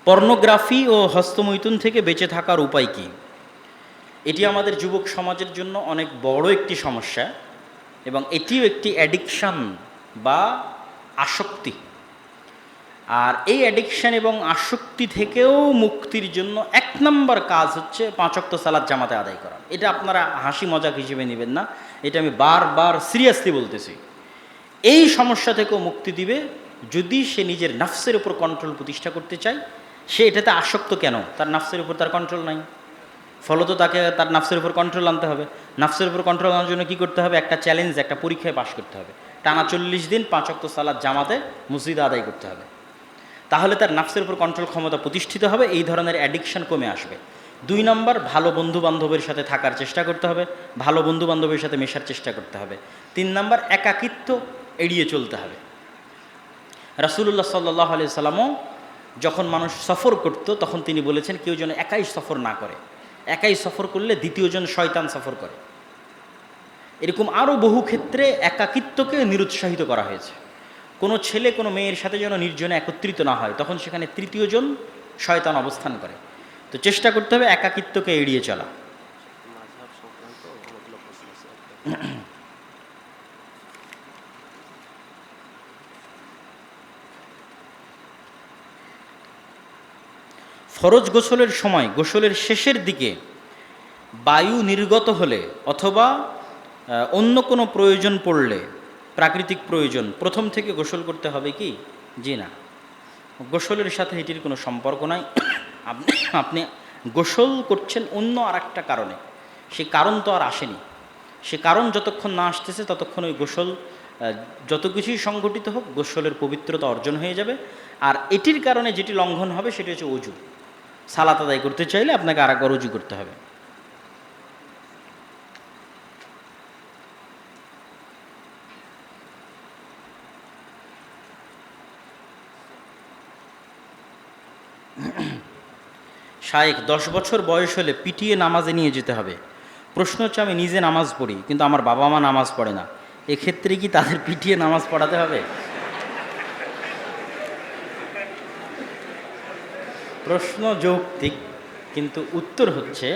Pornography ও হস্তমৈথুন থেকে বেঁচে থাকার উপায় কী? এটি আমাদের যুবক সমাজের জন্য অনেক বড় একটি সমস্যা এবং এটিও একটি অ্যাডিকশান বা আসক্তি। আর এই অ্যাডিকশান এবং আসক্তি থেকেও মুক্তির জন্য এক নম্বর কাজ হচ্ছে 5 ওয়াক্ত সালাত জামাতে আদায় করা। এটা আপনারা হাসি মজাক হিসেবে নেবেন না, এটা আমি বারবার সিরিয়াসলি বলতেছি। এই সমস্যা থেকেও মুক্তি দিবে যদি সে নিজের নাফসের উপর কন্ট্রোল প্রতিষ্ঠা করতে চায়। সে এটাতে আসক্ত কেন? তার নাফসের উপর তার কন্ট্রোল নাই, ফলত তাকে তার নাফসের উপর কন্ট্রোল আনতে হবে। নাফসের উপর কন্ট্রোল আনার জন্য কী করতে হবে? একটা চ্যালেঞ্জ, একটা পরীক্ষায় পাশ করতে হবে। টানা 40 দিন 5 ওয়াক্ত সালাত জামাতে মসজিদে আদায় করতে হবে। তাহলে তার নাফসের উপর কন্ট্রোল ক্ষমতা প্রতিষ্ঠিত হবে, এই ধরনের অ্যাডিকশান কমে আসবে। 2 নম্বর, ভালো বন্ধু বান্ধবের সাথে থাকার চেষ্টা করতে হবে, ভালো বন্ধু বান্ধবের সাথে মেশার চেষ্টা করতে হবে। 3 নম্বর, একাকিত্ব এড়িয়ে চলতে হবে। রাসূলুল্লাহ সাল্লাল্লাহু আলাইহি সাল্লামও যখন মানুষ সফর করত তখন তিনি বলেছেন কেউ যেন একাই সফর না করে। একাই সফর করলে দ্বিতীয়জন শয়তান সফর করে। এরকম আরও বহু ক্ষেত্রে একাকিত্বকে নিরুৎসাহিত করা হয়েছে। কোনো ছেলে কোনো মেয়ের সাথে যেন নির্জনে একত্রিত না হয়, তখন সেখানে তৃতীয়জন শয়তান অবস্থান করে। তো চেষ্টা করতে হবে একাকিত্বকে এড়িয়ে চলা। ফরজ গোসলের সময় গোসলের শেষের দিকে বায়ু নির্গত হলে অথবা অন্য কোনো প্রয়োজন পড়লে, প্রাকৃতিক প্রয়োজন, প্রথম থেকে গোসল করতে হবে কি? জি না, গোসলের সাথে এটির কোনো সম্পর্ক নাই। আপনি গোসল করছেন অন্য আর একটা কারণে, সে কারণ তো আর আসেনি। সে কারণ যতক্ষণ না আসতেছে ততক্ষণ ওই গোসল, যত কিছুই সংঘটিত হোক, গোসলের পবিত্রতা অর্জন হয়ে যাবে। আর এটির কারণে যেটি লঙ্ঘন হবে সেটি হচ্ছে অজু। সালাত আদায় করতে চাইলে আপনাকে আরেকবার অজু করতে হবে। শায়েখ, 10 বছর বয়স হলে পিটিয়ে নামাজে নিয়ে যেতে হবে। প্রশ্ন হচ্ছে, আমি নিজে নামাজ পড়ি কিন্তু আমার বাবা মা নামাজ পড়ে না, এক্ষেত্রে কি তাদের পিটিয়ে নামাজ পড়াতে হবে? প্রশ্ন যৌক্তিক, কিন্তু উত্তর হচ্ছে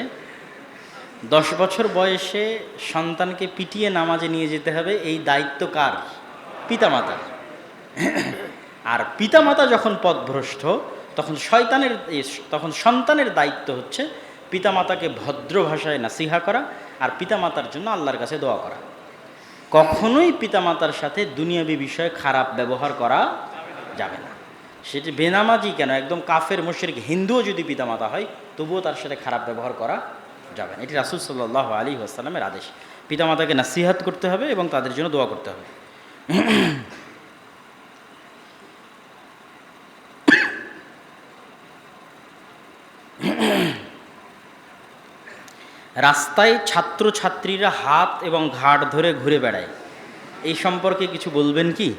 10 বছর বয়সে সন্তানকে পিটিয়ে নামাজে নিয়ে যেতে হবে, এই দায়িত্ব কার? পিতামাতার। আর পিতামাতা যখন পথভ্রষ্ট তখন সন্তানের দায়িত্ব হচ্ছে পিতামাতাকে ভদ্র ভাষায় নাসিহা করা আর পিতামাতার জন্য আল্লাহর কাছে দোয়া করা। কখনোই পিতামাতার সাথে দুনিয়াবী বিষয়ে খারাপ ব্যবহার করা যাবে না। সেটি বেনামাজি কেন, একদম কাফের মুশরিক হিন্দুও যদি পিতামাতা হয় তবুও তার সাথে খারাপ ব্যবহার করা যাবে না। এটি রাসূল সাল্লাল্লাহু আলাইহি ওয়াসাল্লামের আদেশ। পিতামাতাকে নাসিহাত করতে হবে এবং তাদের জন্য দোয়া করতে হবে। রাস্তায় ছাত্রছাত্রীরা হাত এবং ঘাড় ধরে ঘুরে বেড়ায়, এই সম্পর্কে কিছু বলবেন কি?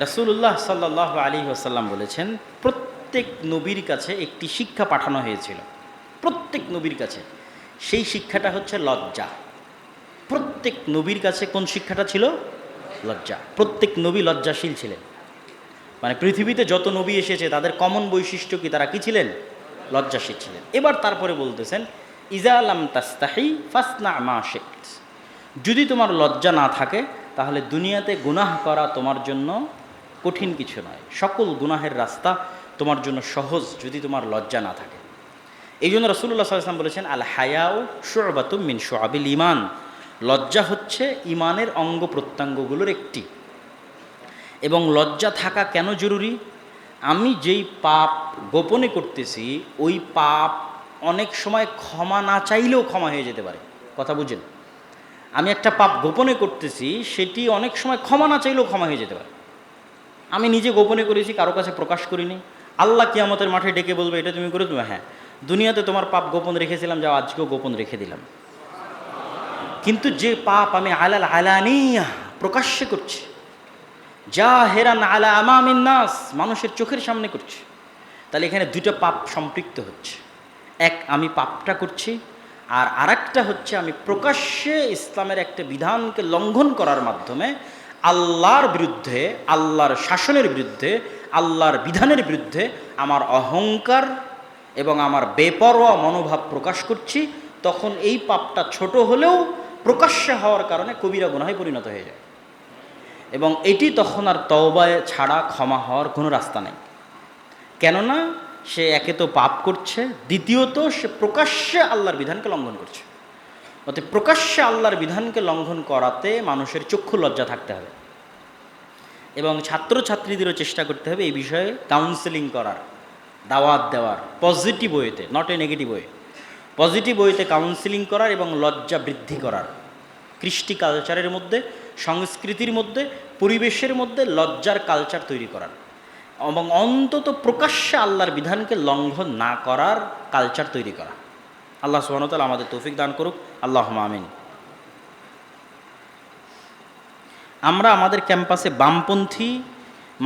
রাসূলুল্লাহ সাল্লাল্লাহু আলাইহি ওয়াসাল্লাম বলেছেন, প্রত্যেক নবীর কাছে একটি শিক্ষা পাঠানো হয়েছিল, প্রত্যেক নবীর কাছে। সেই শিক্ষাটা হচ্ছে লজ্জা। প্রত্যেক নবীর কাছে কোন শিক্ষাটা ছিল? লজ্জা। প্রত্যেক নবী লজ্জাশীল ছিলেন। মানে পৃথিবীতে যত নবী এসেছে তাদের কমন বৈশিষ্ট্য কি? তারা কি ছিলেন? লজ্জাশীল ছিলেন। এবার তারপরে বলতেছেন, ইজা লাম তাস্তাহি ফাসনা মা শিত। যদি তোমার লজ্জা না থাকে তাহলে দুনিয়াতে গুনাহ করা তোমার জন্য কঠিন কিছু নয়, সকল গুনাহের রাস্তা তোমার জন্য সহজ যদি তোমার লজ্জা না থাকে। এই জন্য রাসূলুল্লাহ সাল্লাল্লাহু আলাইহি ওয়াসাল্লাম বলেছেন, আল হায়াউ শু'বাতুম মিন শু'আবিল ঈমান। লজ্জা হচ্ছে ঈমানের অঙ্গ প্রত্যঙ্গগুলোর একটি। এবং লজ্জা থাকা কেন জরুরি? আমি যেই পাপ গোপনে করতেছি ওই পাপ অনেক সময় ক্ষমা না চাইলেও ক্ষমা হয়ে যেতে পারে। কথা বুঝেন? আমি একটা পাপ গোপনে করতেছি, সেটি অনেক সময় ক্ষমা না চাইলেও ক্ষমা হয়ে যেতে পারে। আমি নিজে গোপনে করেছি, কারো কাছে প্রকাশ করিনি, আল্লাহ কিয়ামতের মাঠে ডেকে বলবে, এটা তুমি করে, তুমি হ্যাঁ দুনিয়াতে তোমার পাপ গোপন রেখেছিলাম, যাও আজকেও গোপন রেখে দিলাম। কিন্তু যে পাপ আমি আলাল আলানিয়া প্রকাশ্যে করছি, জাহেরান আলা আমামিন নাস, মানুষের চোখের সামনে করছি, তাহলে এখানে দুটো পাপ সম্পৃক্ত হচ্ছে। এক, আমি পাপটা করছি, আর আরেকটা হচ্ছে আমি প্রকাশ্যে ইসলামের একটা বিধানকে লঙ্ঘন করার মাধ্যমে আল্লাহর বিরুদ্ধে, আল্লাহর শাসনের বিরুদ্ধে, আল্লাহর বিধানের বিরুদ্ধে আমার অহংকার এবং আমার বেপরোয়া মনোভাব প্রকাশ করছি, তখন এই পাপটা ছোট হলেও প্রকাশ্যে হওয়ার কারণে কবিরা গুনাহে পরিণত হয়ে যায়, এবং এটি তখন আর তওবায় ছাড়া ক্ষমা হওয়ার কোনো রাস্তা নেই। কেননা সে একে তো পাপ করছে, দ্বিতীয়ত সে প্রকাশ্যে আল্লাহর বিধানকে লঙ্ঘন করছে। অতএব প্রকাশ্যে আল্লাহর বিধানকে লঙ্ঘন করাতে মানুষের চক্ষু লজ্জা থাকতে হবে, এবং ছাত্রছাত্রীদেরও চেষ্টা করতে হবে এই বিষয়ে কাউন্সেলিং করার, দাওয়াত দেওয়ার, পজিটিভ ওয়েতে, not a negative way, positive ওয়েতে কাউন্সেলিং করার এবং লজ্জা বৃদ্ধি করার। কৃষ্টি কালচারের মধ্যে, সংস্কৃতির মধ্যে, পরিবেশের মধ্যে লজ্জার কালচার তৈরি করার, এবং অন্তত প্রকাশ্যে আল্লাহর বিধানকে লঙ্ঘন না করার কালচার তৈরি করা। আল্লাহ সুবহানাহু ওয়া তাআলা আমাদের তৌফিক দান করুক, আল্লাহুম্মা আমিন। আমরা আমাদের ক্যাম্পাসে বামপন্থী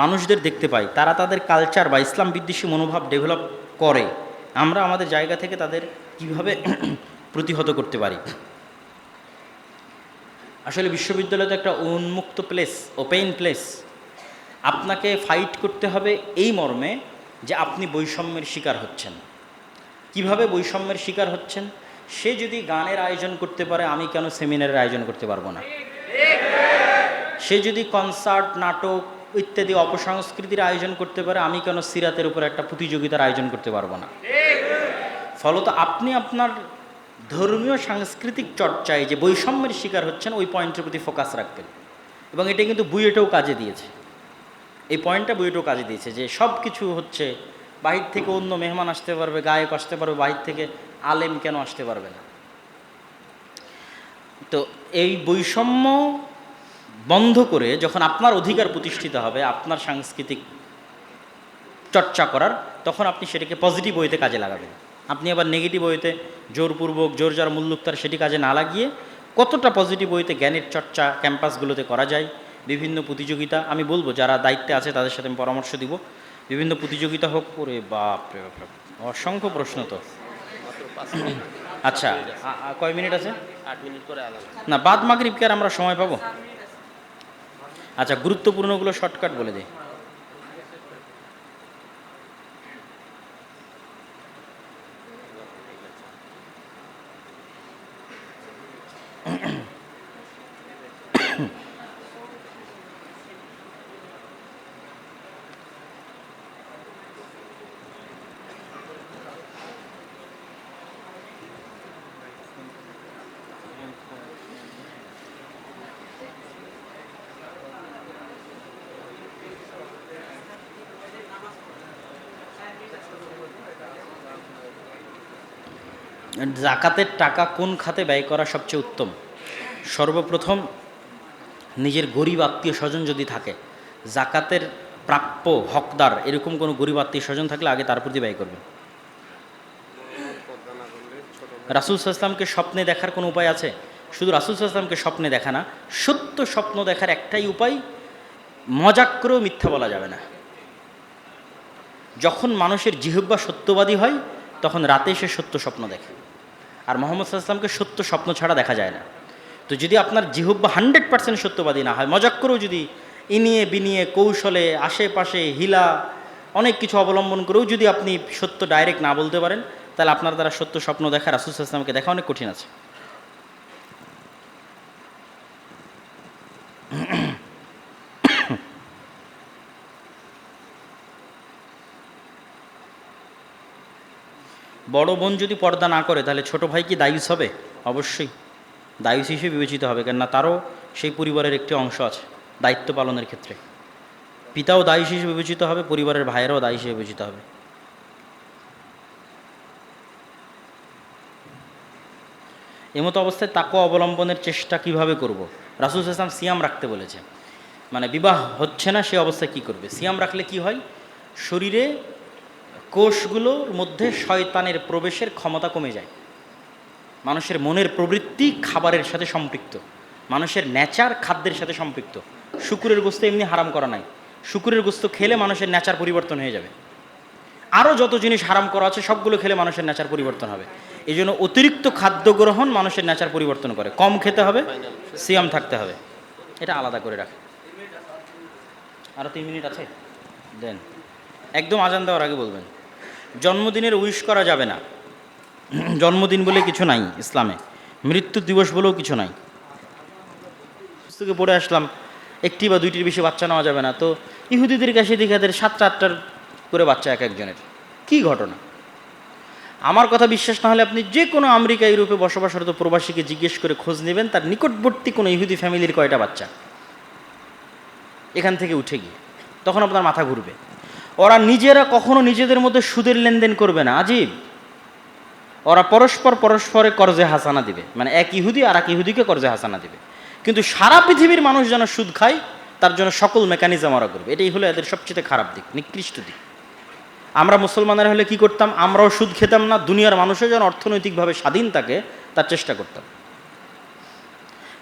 মানুষদের দেখতে পাই, তারা তাদের কালচার বা ইসলাম বিদ্বেষী মনোভাব ডেভেলপ করে। আমরা আমাদের জায়গা থেকে তাদের কিভাবে প্রতিহত করতে পারি? আসলে বিশ্ববিদ্যালয় তো একটা উন্মুক্ত প্লেস, ওপেন প্লেস। আপনাকে ফাইট করতে হবে এই মর্মে যে আপনি বৈষম্যের শিকার হচ্ছেন। কিভাবে বৈষম্যের শিকার হচ্ছেন? সে যদি গানের আয়োজন করতে পারে, আমি কেন সেমিনারের আয়োজন করতে পারবো না? সে যদি কনসার্ট, নাটক ইত্যাদি অপসংস্কৃতির আয়োজন করতে পারে, আমি কেন সিরাতের উপর একটা প্রতিযোগিতার আয়োজন করতে পারবো না? ফলত আপনি আপনার ধর্মীয় সাংস্কৃতিক চর্চায় যে বৈষম্যের শিকার হচ্ছেন, ওই পয়েন্টের প্রতি ফোকাস রাখবেন। এবং এটা কিন্তু বুয়েটেও কাজে দিয়েছে, এই পয়েন্টটা বুয়েটেও কাজে দিয়েছে যে সব কিছু হচ্ছে, বাহির থেকে অন্য মেহমান আসতে পারবে, গায়ক আসতে পারবে, বাহির থেকে আলেম কেন আসতে পারবে না? তো এই বৈষম্য বন্ধ করে যখন আপনার অধিকার প্রতিষ্ঠিত হবে আপনার সাংস্কৃতিক চর্চা করার, তখন আপনি সেটাকে পজিটিভ ওয়েতে কাজে লাগাবেন। আপনি আবার নেগেটিভ ওয়েতে জোরপূর্বক, জোর যার মুল্লুকতার সেটি কাজে না লাগিয়ে কতটা পজিটিভ ওয়েতে জ্ঞানের চর্চা ক্যাম্পাসগুলোতে করা যায়। বিভিন্ন প্রতিযোগিতা, আমি বলবো যারা দায়িত্বে আছে তাদের সাথে আমি পরামর্শ দিব, বিভিন্ন প্রতিযোগিতা হোক। করে বাপরে বাপ, অসংখ্য প্রশ্ন তো। আচ্ছা, কয় মিনিট আছে? 8 মিনিট করে না, বাদ মাগরিবকে আর আমরা সময় পাবো? আচ্ছা, গুরুত্বপূর্ণগুলো শর্টকাট বলে দিই। জাকাতের টাকা কোন খাতে ব্যয় করা সবচেয়ে উত্তম? সর্বপ্রথম নিজের গরিব আত্মীয় স্বজন যদি থাকে, জাকাতের প্রাপ্য হকদার এরকম কোনো গরিব আত্মীয় স্বজন থাকলে আগে তার প্রতি ব্যয় করবেন। রাসূল সাল্লাল্লাহু আলাইহি ওয়াসাল্লামকে স্বপ্নে দেখার কোনো উপায় আছে? শুধু রাসূল সাল্লাল্লাহু আলাইহি ওয়াসাল্লামকে স্বপ্নে দেখা না, সত্য স্বপ্ন দেখার একটাই উপায়, মজাক করেও মিথ্যা বলা যাবে না। যখন মানুষের জিহ্বা সত্যবাদী হয় তখন রাতে সে সত্য স্বপ্ন দেখে, আর মুহাম্মদ সাল্লাল্লাহু আলাইহি ওয়াসাল্লামকে সত্য স্বপ্ন ছাড়া দেখা যায় না। তো যদি আপনার জিহ্বা 100% সত্যবাদী না হয়, মজাক করেও যদি ইনিয়ে বিনিয়ে কৌশলে আশেপাশে হিলা অনেক কিছু অবলম্বন করেও যদি আপনি সত্য ডাইরেক্ট না বলতে পারেন, তাহলে আপনার দ্বারা সত্য স্বপ্ন দেখা, রাসূল সাল্লাল্লাহু আলাইহি ওয়াসাল্লামকে দেখা অনেক কঠিন আছে। বড় বোন যদি পর্দা না করে তাহলে ছোট ভাই কি দায়ুস হবে? অবশ্যই দায়ুস হিসেবে বিবেচিত হবে, কেননা তারও সেই পরিবারের একটি অংশ আছে দায়িত্ব পালনের ক্ষেত্রে। পিতাও দায়ুস হিসেবে বিবেচিত হবে, পরিবারের ভাইয়েরাও দায়ী হিসেবে বিবেচিত হবে। এমতো অবস্থায় তাকওয়া অবলম্বনের চেষ্টা কিভাবে করব? রাসূল সাল্লাল্লাহু আলাইহি ওয়াসাল্লাম সিয়াম রাখতে বলেছে। মানে বিবাহ হচ্ছে না সে অবস্থায় কি করবে? সিয়াম রাখলে কি হয়? শরীরে কোষগুলোর মধ্যে শয়তানের প্রবেশের ক্ষমতা কমে যায়। মানুষের মনের প্রবৃত্তি খাবারের সাথে সম্পৃক্ত, মানুষের নেচার খাদ্যের সাথে সম্পৃক্ত। শুকুরের গোস্ত এমনি হারাম করা নাই, শুকুরের গোস্ত খেলে মানুষের নেচার পরিবর্তন হয়ে যাবে। আরও যত জিনিস হারাম করা আছে সবগুলো খেলে মানুষের নেচার পরিবর্তন হবে। এই জন্য অতিরিক্ত খাদ্য গ্রহণ মানুষের নেচার পরিবর্তন করে। কম খেতে হবে, সিয়াম থাকতে হবে, এটা আলাদা করে রাখে। আরও 3 মিনিট আছে, দেন। একদম আজান দেওয়ার আগে বলবেন। জন্মদিনের উইশ করা যাবে না। জন্মদিন বলে কিছু নাই ইসলামে, মৃত্যু দিবস বলেও কিছু নাই। পুস্তকে পড়ে আসলাম একটি বা দুইটির বেশি বাচ্চা নেওয়া যাবে না, তো ইহুদিদের কাছে দিঘাদের 7টা-8টার করে বাচ্চা এক একজনের, কী ঘটনা? আমার কথা বিশ্বাস না হলে আপনি যে কোনো আমেরিকা ইউরোপে বসবাসরত প্রবাসীকে জিজ্ঞেস করে খোঁজ নেবেন তার নিকটবর্তী কোনো ইহুদি ফ্যামিলির কয়টা বাচ্চা এখান থেকে উঠে গিয়ে, তখন আপনার মাথা ঘুরবে। ওরা নিজেরা কখনো নিজেদের মধ্যে সুদের লেনদেন করবে না, আজীব। ওরা পরস্পরে কর্জে হাসানা দিবে, মানে এক ইহুদি আর এক ইহুদিকে কর্জে হাসানা দিবে, কিন্তু সারা পৃথিবীর মানুষ যেন সুদ খায় তার জন্য সকল মেকানিজম ওরা করবে। এটাই হলো এদের সবচেয়ে খারাপ দিক, নিকৃষ্ট দিক। আমরা মুসলমানের হলে কি করতাম? আমরাও সুদ খেতাম না, দুনিয়ার মানুষও যেন অর্থনৈতিকভাবে স্বাধীন থাকে তার চেষ্টা করতাম।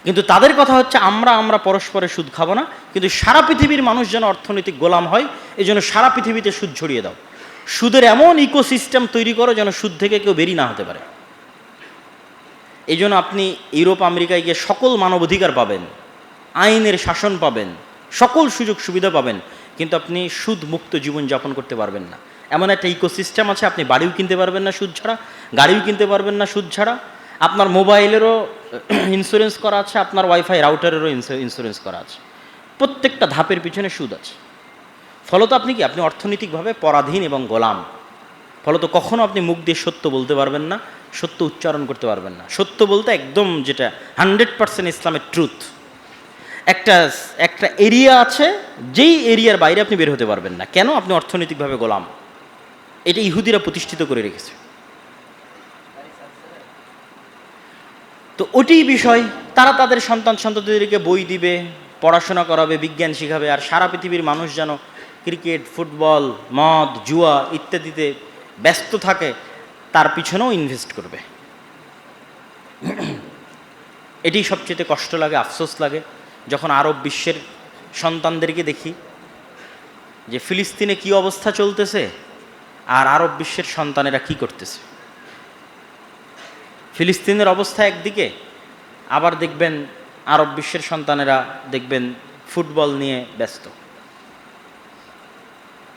কিন্তু তাদের কথা হচ্ছে আমরা পরস্পরে সুদ খাবো না, কিন্তু সারা পৃথিবীর মানুষ যেন অর্থনৈতিক গোলাম হয়, এই জন্য সারা পৃথিবীতে সুদ ছড়িয়ে দাও। সুদের এমন ইকোসিস্টেম তৈরি করো যেন সুদ থেকে কেউ বেরিয়ে না হতে পারে। এই জন্য আপনি ইউরোপ আমেরিকায় গিয়ে সকল মানবাধিকার পাবেন, আইনের শাসন পাবেন, সকল সুযোগ সুবিধা পাবেন, কিন্তু আপনি সুদ মুক্ত জীবনযাপন করতে পারবেন না। এমন একটা ইকোসিস্টেম আছে, আপনি বাড়িও কিনতে পারবেন না সুদ ছাড়া, গাড়িও কিনতে পারবেন না সুদ ছাড়া, আপনার মোবাইলেরও ইন্স্যুরেন্স করা আছে, আপনার ওয়াইফাই রাউটারেরও ইন্স্যুরেন্স করা আছে, প্রত্যেকটা ধাপের পিছনে সুদ আছে। ফলত আপনি কি, আপনি অর্থনৈতিকভাবে পরাধীন এবং গোলাম। ফলত কখনো আপনি মুখ দিয়ে সত্য বলতে পারবেন না, সত্য উচ্চারণ করতে পারবেন না। সত্য বলতে একদম যেটা 100% ইসলামের ট্রুথ। একটা এরিয়া আছে, যেই এরিয়ার বাইরে আপনি বের হতে পারবেন না। কেন? আপনি অর্থনৈতিকভাবে গোলাম। এটা ইহুদিরা প্রতিষ্ঠিত করে রেখেছে। তো ওটি বিষয়, তারা তাদের সন্তানদেরকে বই দিবে, পড়াশোনা করাবে, বিজ্ঞান শিখাবে, আর সারা পৃথিবীর মানুষ যেন ক্রিকেট, ফুটবল, মদ, জুয়া ইত্যাদিতে ব্যস্ত থাকে, তার পিছনেও ইনভেস্ট করবে। এটি সবচেয়ে কষ্ট লাগে, আফসোস লাগে যখন আরব বিশ্বের সন্তানদেরকে দেখি যে ফিলিস্তিনে কি অবস্থা চলতেছে আর আরব বিশ্বের সন্তানেরা কি করতেছে। ফিলিস্তিনের অবস্থা একদিকে, আবার দেখবেন আরব বিশ্বের সন্তানেরা দেখবেন ফুটবল নিয়ে ব্যস্ত।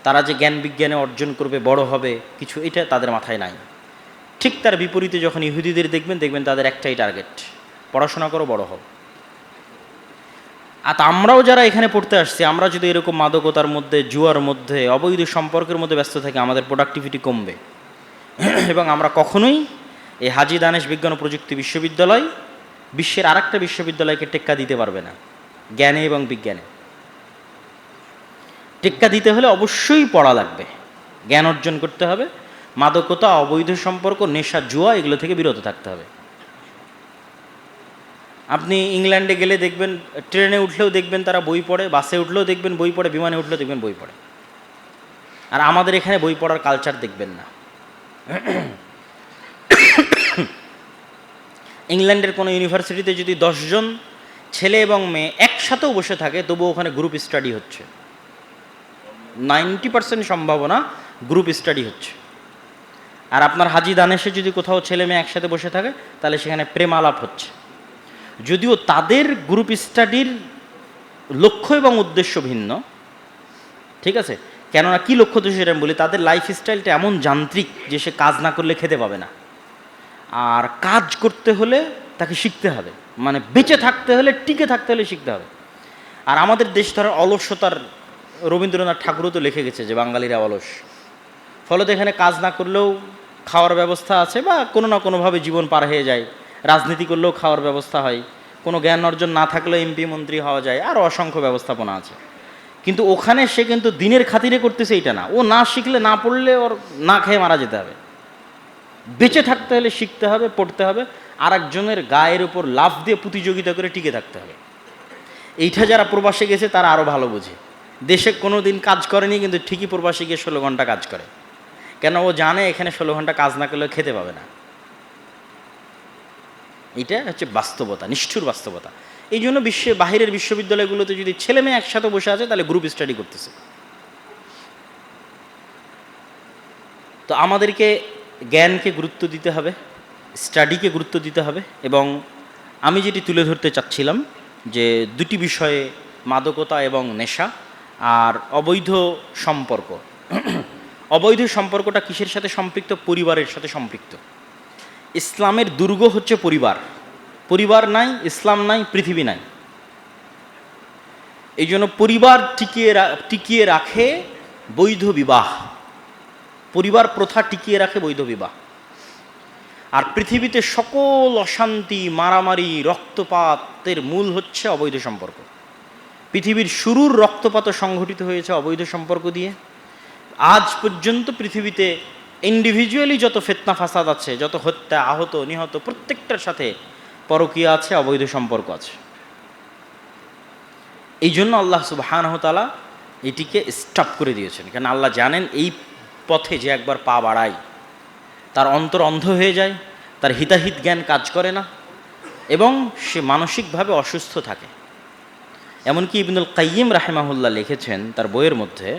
তারা যে জ্ঞান বিজ্ঞানে অর্জন করবে, বড় হবে কিছু, এটা তাদের মাথায় নাই। ঠিক তার বিপরীতে যখন ইহুদিদের দেখবেন তাদের একটাই টার্গেট, পড়াশোনা করো, বড় হও। আর আমরাও যারা এখানে পড়তে আসছি, আমরা যদি এরকম মাদকতার মধ্যে, জুয়ার মধ্যে, অবৈধ সম্পর্কের মধ্যে ব্যস্ত থাকি, আমাদের প্রোডাক্টিভিটি কমবে। এবং আমরা কখনোই এই হাজী দানেশ বিজ্ঞান ও প্রযুক্তি বিশ্ববিদ্যালয় বিশ্বের আরেকটা বিশ্ববিদ্যালয়কে টেক্কা দিতে পারবে না জ্ঞানে এবং বিজ্ঞানে। টেক্কা দিতে হলে অবশ্যই পড়া লাগবে, জ্ঞান অর্জন করতে হবে, মাদকতা, অবৈধ সম্পর্ক, নেশা, জুয়া এগুলো থেকে বিরত থাকতে হবে। আপনি ইংল্যান্ডে গেলে দেখবেন, ট্রেনে উঠলেও দেখবেন তারা বই পড়ে, বাসে উঠলেও দেখবেন বই পড়ে, বিমানে উঠলেও দেখবেন বই পড়ে। আর আমাদের এখানে বই পড়ার কালচার দেখবেন না। ইংল্যান্ডের কোনো ইউনিভার্সিটিতে যদি 10 জন ছেলে এবং মেয়ে একসাথেও বসে থাকে, তবুও ওখানে গ্রুপ স্টাডি হচ্ছে। 90% সম্ভাবনা গ্রুপ স্টাডি হচ্ছে। আর আপনার হাজী দানেশে যদি কোথাও ছেলে মেয়ে একসাথে বসে থাকে, তাহলে সেখানে প্রেম আলাপ হচ্ছে। যদিও তাদের গ্রুপ স্টাডির লক্ষ্য এবং উদ্দেশ্য ভিন্ন, ঠিক আছে? কেননা কী লক্ষ্য, তো সেটা আমি বলি, তাদের লাইফস্টাইলটা এমন যান্ত্রিক যে সে কাজ না করলে খেতে পাবে না। আর কাজ করতে হলে তাকে শিখতে হবে, মানে বেঁচে থাকতে হলে, টিকে থাকতে হলে শিখতে হবে। আর আমাদের দেশ ধরার অলসতার, রবীন্দ্রনাথ ঠাকুরও তো লিখে গেছে যে বাঙালিরা অলস। ফলত এখানে কাজ না করলেও খাওয়ার ব্যবস্থা আছে, বা কোনো না কোনোভাবে জীবন পার হয়ে যায়। রাজনীতি করলেও খাওয়ার ব্যবস্থা হয়, কোনো জ্ঞান অর্জন না থাকলেও এমপি মন্ত্রী হওয়া যায়, আর অসংখ্য ব্যবস্থাপনা আছে। কিন্তু ওখানে সে কিন্তু দিনের খাতিরে করতেছে এইটা না, ও না শিখলে, না পড়লে ওর না খেয়ে মারা যেতে হবে। বেঁচে থাকতে হলে শিখতে হবে, পড়তে হবে, আর একজনের গায়ের উপর লাফ দিয়ে প্রতিযোগিতা করে টিকে থাকতে হবে। এইটা যারা প্রবাসে গেছে তারা আরও ভালো বোঝে। দেশে কোনো দিন কাজ করেনি, কিন্তু ঠিকই প্রবাসে গিয়ে 16 ঘন্টা কাজ করে। কেন? ও জানে এখানে 16 ঘন্টা কাজ না করলে খেতে পাবে না। এটা হচ্ছে বাস্তবতা, নিষ্ঠুর বাস্তবতা। এই জন্য বাহিরের বিশ্ববিদ্যালয়গুলোতে যদি ছেলে মেয়ে একসাথে বসে আছে, তাহলে গ্রুপ স্টাডি করতেছে। তো আমাদেরকে জ্ঞানকে গুরুত্ব দিতে হবে, স্টাডিকে গুরুত্ব দিতে হবে। এবং আমি যেটি তুলে ধরতে চাচ্ছিলাম যে দুটি বিষয়ে, মাদকতা এবং নেশা আর অবৈধ সম্পর্ক, অবৈধ সম্পর্কটা কিসের সাথে সম্পৃক্ত? পরিবারের সাথে সম্পৃক্ত। ইসলামের দুর্গ হচ্ছে পরিবার। পরিবার নাই, ইসলাম নাই, পৃথিবী নাই। এই জন্য পরিবার টিকিয়ে রাখে বৈধ বিবাহ, পরিবার প্রথা টিকিয়ে রাখে বৈধ বিবাহ। আর পৃথিবীতে সকল অশান্তি, মারামারি, রক্তপাতের মূল হচ্ছে অবৈধ সম্পর্ক। পৃথিবীর শুরুর রক্তপাত সংঘটিত হয়েছে অবৈধ সম্পর্ক দিয়ে। আজ পর্যন্ত পৃথিবীতে ইন্ডিভিজুয়ালি যত ফিতনা ফাসাদ আছে, যত হত্যা, আহত, নিহত, প্রত্যেকটার সাথে পরকীয়া আছে, অবৈধ সম্পর্ক আছে। এই জন্য আল্লাহ সুবহানাহু ওয়া তাআলা এটিকে স্টপ করে দিয়েছেন। কারণ আল্লাহ জানেন এই পথে যে একবার পা বাড়ায় তার অন্তর অন্ধ হয়ে যায়, তার হিতাহিত জ্ঞান কাজ করে না এবং সে মানসিকভাবে অসুস্থ থাকে। এমনকি ইবনুল কাইয়িম রাহিমাহুল্লাহ লিখেছেন তার বইয়ের মধ্যে,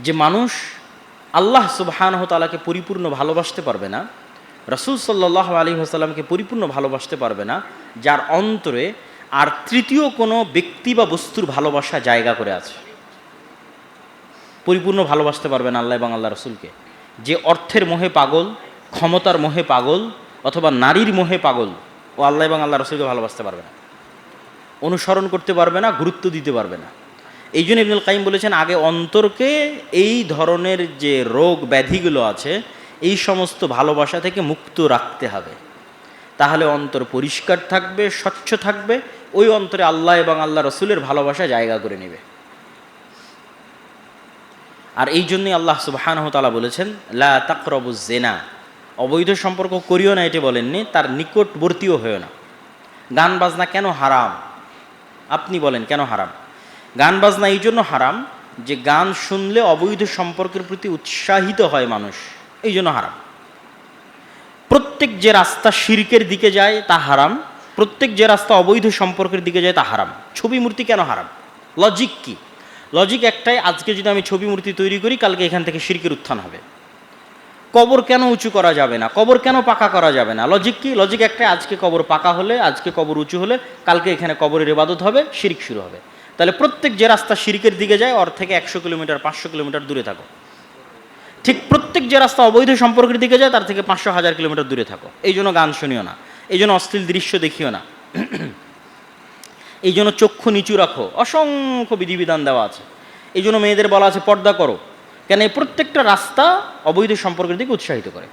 যে মানুষ আল্লাহ সুবহানাহু ওয়া তাআলাকে পরিপূর্ণ ভালোবাসতে পারবে না, রাসূল সাল্লাল্লাহু আলাইহি ওয়াসাল্লামকে পরিপূর্ণ ভালোবাসতে পারবে না, যার অন্তরে আর তৃতীয় কোনো ব্যক্তি বা বস্তুর ভালোবাসা জায়গা করে আছে। পরিপূর্ণ ভালোবাসতে পারবে না আল্লাহ এবং আল্লাহ রসুলকে। যে অর্থের মোহে পাগল, ক্ষমতার মোহে পাগল, অথবা নারীর মোহে পাগল, ও আল্লাহ এবং আল্লাহ রসুলকে ভালোবাসতে পারবে না, অনুসরণ করতে পারবে না, গুরুত্ব দিতে পারবে না। এই জন্য ইবনুল কাইয়িম বলেছেন, আগে অন্তরকে এই ধরনের যে রোগ ব্যাধিগুলো আছে এই সমস্ত ভালোবাসা থেকে মুক্ত রাখতে হবে। তাহলে অন্তর পরিষ্কার থাকবে, স্বচ্ছ থাকবে, ওই অন্তরে আল্লাহ এবং আল্লাহ রসুলের ভালোবাসা জায়গা করে নেবে। আর এই জন্যই আল্লাহ সুবহানাহু ওয়া তাআলা বলেছেন, লা তাকরাবুজ জিনা, অবৈধ সম্পর্ক করিও না, এটি বলেননি, তার নিকটবর্তীও হয়েও না। গান বাজনা কেন হারাম? আপনি বলেন কেন হারাম? গান বাজনা এই জন্য হারাম যে গান শুনলে অবৈধ সম্পর্কের প্রতি উৎসাহিত হয় মানুষ, এই জন্য হারাম। প্রত্যেক যে রাস্তা শিরকের দিকে যায় তা হারাম, প্রত্যেক যে রাস্তা অবৈধ সম্পর্কের দিকে যায় তা হারাম। ছবি মূর্তি কেন হারাম? লজিক কি? লজিক একটাই, আজকে যদি আমি ছবি মূর্তি তৈরি করি, কালকে এখান থেকে শিরকের উত্থান হবে। কবর কেন উঁচু করা যাবে না? কবর কেন পাকা করা যাবে না? লজিক কি? লজিক একটাই, আজকে কবর পাকা হলে, আজকে কবর উঁচু হলে, কালকে এখানে কবরের ইবাদত হবে, শিরক শুরু হবে। তাহলে প্রত্যেক যে রাস্তা শিরকের দিকে যায় ওর থেকে 100 কিলোমিটার 500 কিলোমিটার দূরে থাকো। ঠিক প্রত্যেক যে রাস্তা অবৈধ সম্পর্কের দিকে যায় তার থেকে 500-1000 কিলোমিটার দূরে থাকো। এই জন্য গান শুনিও না, এই জন্য অশ্লীল দৃশ্য দেখিও না, এই জন্য চক্ষু নিচু রাখো, অসংখ্য বিধিবিধান দেওয়া আছে। এই জন্য মেয়েদের বলা আছে পর্দা করো, কেন এই প্রত্যেকটা রাস্তা অবৈধ সম্পর্কের দিকে উৎসাহিত করে।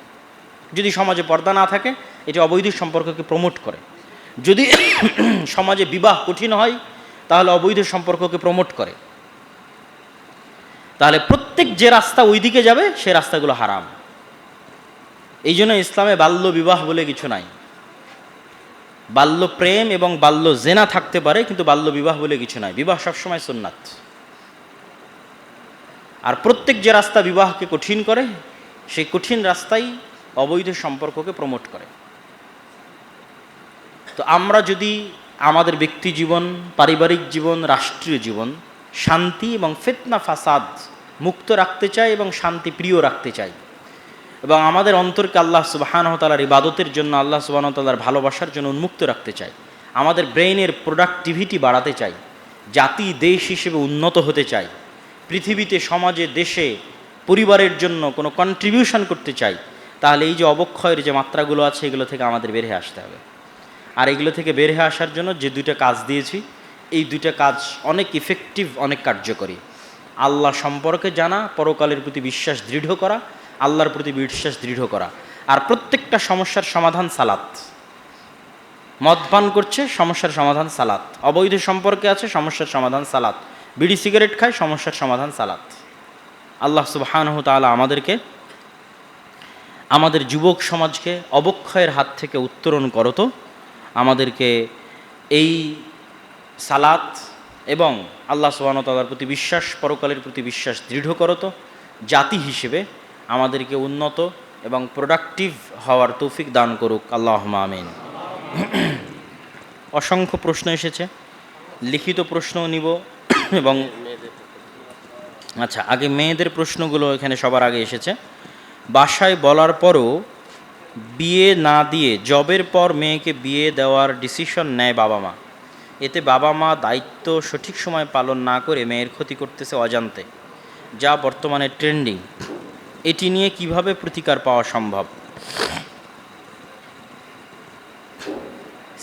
যদি সমাজে পর্দা না থাকে, এটি অবৈধ সম্পর্ককে প্রমোট করে। যদি সমাজে বিবাহ কঠিন হয়, তাহলে অবৈধ সম্পর্ককে প্রমোট করে। তাহলে প্রত্যেক যে রাস্তা ওই দিকে যাবে সে রাস্তাগুলো হারাম। এই জন্য ইসলামে বাল্য বিবাহ বলে কিছু নাই। বাল্য প্রেম এবং বাল্য জেনা থাকতে পারে, কিন্তু বাল্য বিবাহ বলে কিছু নাই। বিবাহ সবসময় সুন্নাত। আর প্রত্যেক যে রাস্তা বিবাহকে কঠিন করে, সেই কঠিন রাস্তাই অবৈধ সম্পর্ককে প্রমোট করে। তো আমরা যদি আমাদের ব্যক্তি জীবন, পারিবারিক জীবন, রাষ্ট্রীয় জীবন শান্তি এবং ফিতনা ফাসাদ মুক্ত রাখতে চাই এবং শান্তি প্রিয় রাখতে চাই, এবং আমাদের অন্তরকে আল্লাহ সুবহানাহু ওয়া তাআলার ইবাদতের জন্য, আল্লাহ সুবহানাহু ওয়া তাআলার ভালোবাসার জন্য উন্মুক্ত রাখতে চাই, আমাদের ব্রেইনের প্রোডাক্টিভিটি বাড়াতে চাই, জাতি দেশ হিসেবে উন্নত হতে চাই, পৃথিবীতে সমাজে দেশে পরিবারের জন্য কোনো কন্ট্রিবিউশন করতে চাই, তাহলে এই যে অবক্ষয়ের যে মাত্রাগুলো আছে এগুলো থেকে আমাদের বের হয়ে আসতে হবে। আর এগুলো থেকে বের হয়ে আসার জন্য যে দুইটা কাজ দিয়েছি, এই দুইটা কাজ অনেক ইফেক্টিভ, অনেক কার্যকরী। আল্লাহ সম্পর্কে জানা, পরকালের প্রতি বিশ্বাস দৃঢ় করা, আল্লাহর প্রতি বিশ্বাস দৃঢ় করা। আর প্রত্যেকটা সমস্যার সমাধান সালাত। মদ পান করছে, সমস্যার সমাধান সালাত। অবৈধ সম্পর্কে আছে, সমস্যার সমাধান সালাত। বিড়ি সিগারেট খায়, সমস্যার সমাধান সালাত। আল্লাহ সুবহানাহু ওয়া তাআলা আমাদেরকে, আমাদের যুবক সমাজকে অবক্ষয়ের হাত থেকে উত্তরণ করতো, আমাদেরকে এই সালাত এবং আল্লাহ সুবহানাহু ওয়া তাআলার প্রতি বিশ্বাস, পরকালের প্রতি বিশ্বাস দৃঢ় করতো। জাতি হিসেবে আমাদেরকে উন্নত এবং প্রোডাক্টিভ হওয়ার তৌফিক দান করুক, আল্লাহুম্মা আমিন। অসংখ্য প্রশ্ন এসেছে, লিখিত প্রশ্নও নিব এবং আচ্ছা, আগে মেয়েদের প্রশ্নগুলো এখানে সবার আগে এসেছে। বাসায় বলার পরও বিয়ে না দিয়ে জবের পর মেয়েকে বিয়ে দেওয়ার ডিসিশন নেয় বাবা মা, এতে বাবা মা দায়িত্ব সঠিক সময় পালন না করে মেয়ের ক্ষতি করতেছে অজান্তে, যা বর্তমানে ট্রেন্ডিং। এটি নিয়ে কিভাবে প্রতিকার পাওয়া সম্ভব?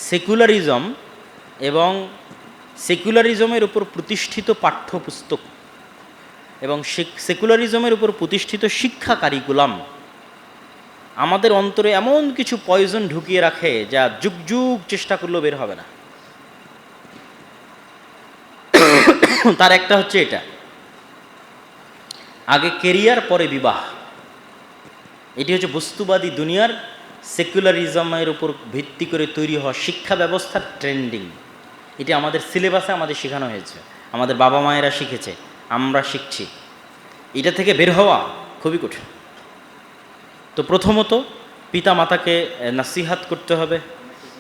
সেকুলারিজম এবং সেকুলারিজমের উপর প্রতিষ্ঠিত পাঠ্যপুস্তক এবং সেকুলারিজমের উপর প্রতিষ্ঠিত শিক্ষা কারিকুলাম আমাদের অন্তরে এমন কিছু পয়জন ঢুকিয়ে রাখে যা যুগ যুগ চেষ্টা করলেও বের হবে না। তার একটা হচ্ছে এটা, আগে কেরিয়ার পরে বিবাহ। এটি হচ্ছে বস্তুবাদী দুনিয়ার সেকুলারিজমের উপর ভিত্তি করে তৈরি হওয়া শিক্ষা ব্যবস্থার ট্রেন্ডিং। এটি আমাদের সিলেবাসে আমাদের শেখানো হয়েছে, আমাদের বাবা মায়েরা শিখেছে, আমরা শিখছি। এটা থেকে বের হওয়া খুবই কঠিন। তো প্রথমত পিতা মাতাকে নাসিহাত করতে হবে,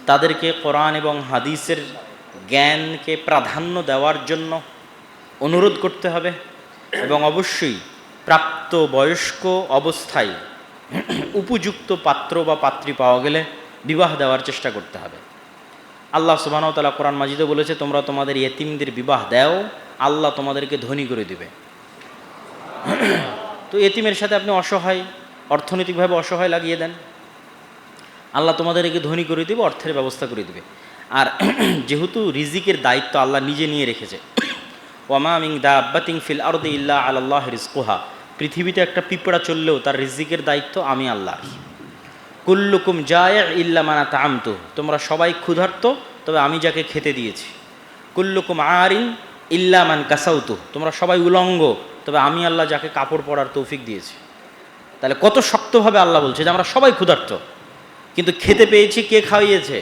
তাদেরকে কোরআন এবং হাদিসের জ্ঞানকে প্রাধান্য দেওয়ার জন্য অনুরোধ করতে হবে এবং অবশ্যই প্রাপ্ত বয়স্ক অবস্থায় উপযুক্ত পাত্র বা পাত্রী পাওয়া গেলে বিবাহ দেওয়ার চেষ্টা করতে হবে। আল্লাহ সুবহানাহু ওয়া তাআলা কোরআন মাজিদে বলেছে, তোমরা তোমাদের ইয়েতিমদের বিবাহ দাও, আল্লাহ তোমাদেরকে ধনী করে দিবে। তো ইয়েতিমের সাথে আপনি অসহায়, অর্থনৈতিকভাবে অসহায় লাগিয়ে দেন, আল্লাহ তোমাদেরকে ধনী করে দিবে, অর্থের ব্যবস্থা করে দিবে। আর যেহেতু রিজিকের দায়িত্ব আল্লাহ নিজে নিয়ে রেখেছে, ওয়ামা মিন দাব্বাতিন ফিল আরদি ইল্লা আলাল্লাহি রিজকুহা, পৃথিবীতে একটা পিঁপড়া চললেও তার রিজিকের দায়িত্ব আমি আল্লাহর। কুল্লুকুম জায়ে ইল্লা মান আতআমতু, তোমরা সবাই ক্ষুধার্ত তবে আমি যাকে খেতে দিয়েছি। কুল্লুকুম আরিন ইল্লা মান কাসাউতু, তোমরা সবাই উলঙ্গ তবে আমি আল্লাহ যাকে কাপড় পরার তৌফিক দিয়েছি। তাহলে কত শক্তভাবে আল্লাহ বলছে যে আমরা সবাই ক্ষুধার্ত, কিন্তু খেতে পেয়েছি কে খাওয়িয়েছে?